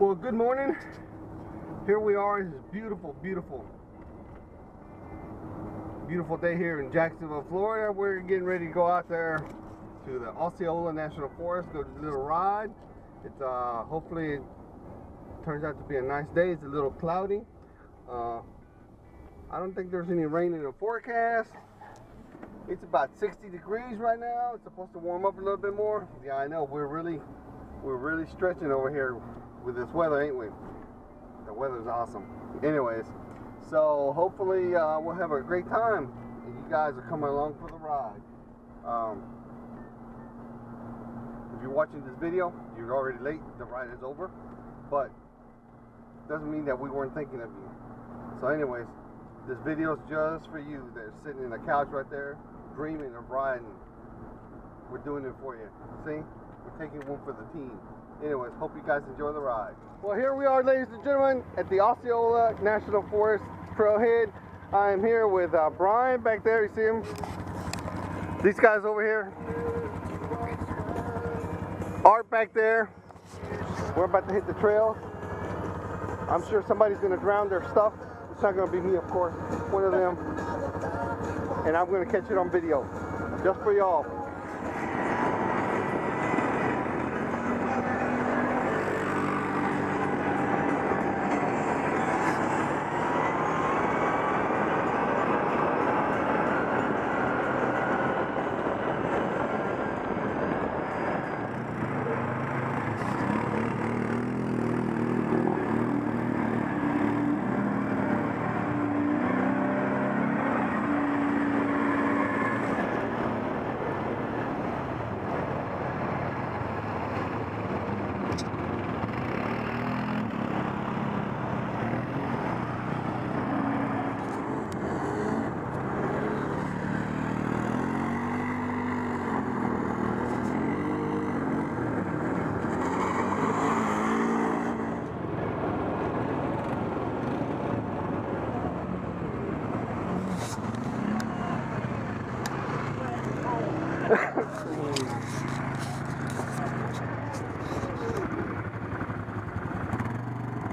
Well, good morning. Here we are. It's a beautiful, beautiful, beautiful day here in Jacksonville, Florida. We're getting ready to go out there to the Osceola National Forest, go do a little ride. It's hopefully it turns out to be a nice day. It's a little cloudy. I don't think there's any rain in the forecast. It's about 60 degrees right now. It's supposed to warm up a little bit more. Yeah, I know. We're really stretching over here with this weather, ain't we? The weather's awesome. Anyways, so hopefully we'll have a great time, and you guys are coming along for the ride. If you're watching this video, you're already late. The ride is over, but doesn't mean that we weren't thinking of you. So anyways, this video is just for you. They're sitting in the couch right there, dreaming of riding. We're doing it for you. See? We're taking one for the team. Anyways, hope you guys enjoy the ride. Well, here we are, ladies and gentlemen, at the Osceola National Forest trailhead. I am here with Brian back there. You see him? These guys over here. Art back there. We're about to hit the trail. I'm sure somebody's going to drown their stuff. It's not going to be me, of course. One of them. And I'm going to catch it on video. Just for y'all.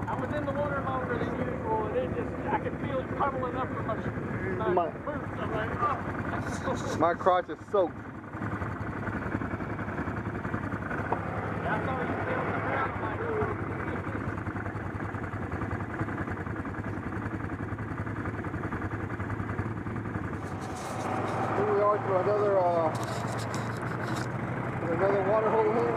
I was in the water longer than usual, and I could feel it puddling up from my boots. I'm like, oh. My crotch is soaked. I saw you stay on the ground. I'm like, oh. Here we are to another water hole here.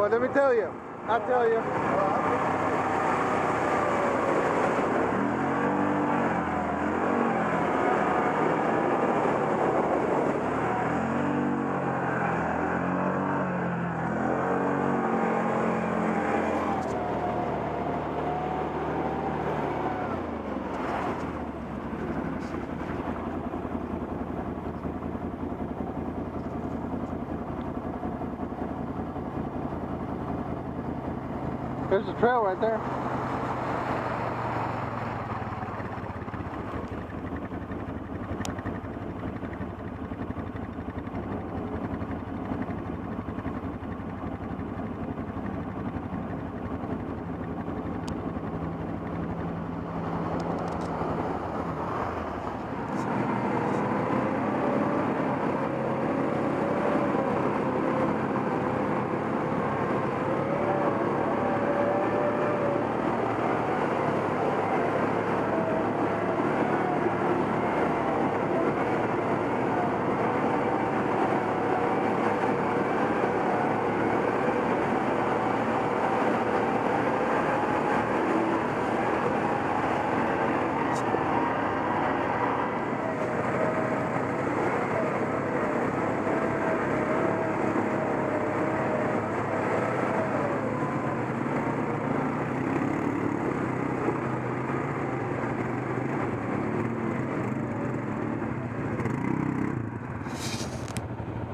Well, let me tell you. I'll tell you. There's a trail right there.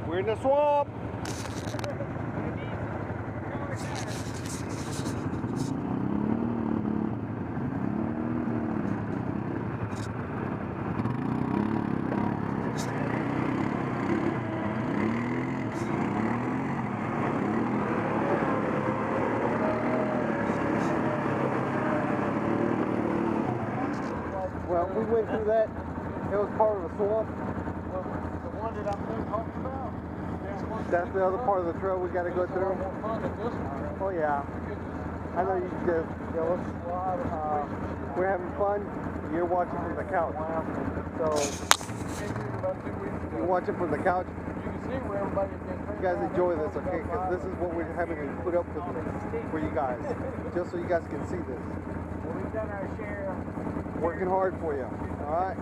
We're in the swamp. Well, we went through that. It was part of the swamp. Well, the one that I'm talking about. That's the other part of the trail we got to go through. More fun than this one. Oh yeah. I know you just jealous. We're having fun. You're watching from the couch. So you're watching from the couch. You can see where everybody's been. You guys enjoy this, okay? Because this is what we're having to put up with for you guys, just so you guys can see this. Well, we've done our share. Working hard for you. All right.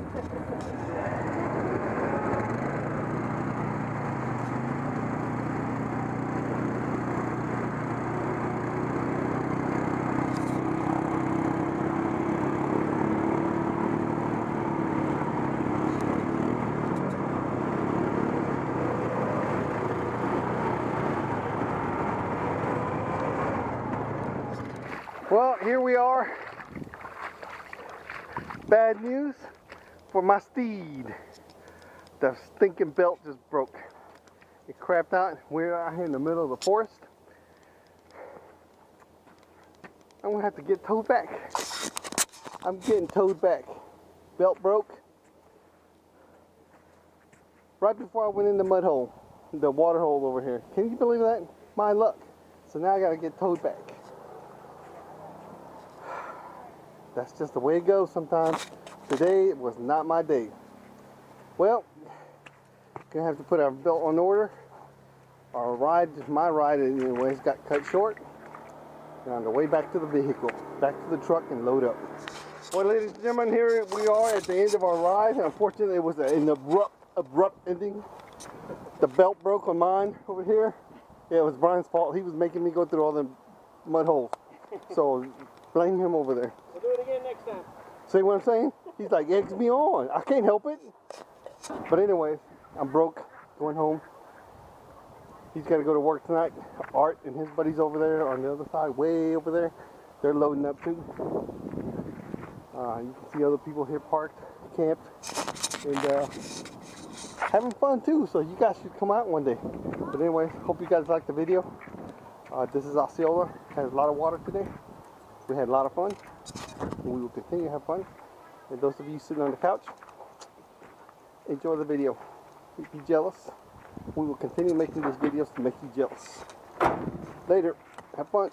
Well, here we are. Bad news for my steed. The stinking belt just broke. It crapped out. We're out here in the middle of the forest. I'm gonna have to get towed back. I'm getting towed back. Belt broke. Right before I went in the mud hole, the water hole over here. Can you believe that? My luck. So now I gotta get towed back. That's just the way it goes sometimes. Today was not my day. Well, gonna have to put our belt on order. Our ride, my ride anyways, got cut short. And on the way back to the vehicle, back to the truck and load up. Well, ladies and gentlemen, here we are at the end of our ride. Unfortunately, it was an abrupt ending. The belt broke on mine over here. Yeah, it was Brian's fault. He was making me go through all the mud holes. So blame him over there. We'll do it again next time. See what I'm saying? He's like, eggs me on. I can't help it. But anyways, I'm broke, going home. He's got to go to work tonight. Art and his buddies over there on the other side, way over there. They're loading up too. You can see other people here parked, camped, and having fun too. So you guys should come out one day. But anyways, hope you guys liked the video. This is Osceola. Had a lot of water today. We had a lot of fun. And we will continue to have fun. And those of you sitting on the couch, enjoy the video. Be jealous. We will continue making these videos to make you jealous. Later. Have fun.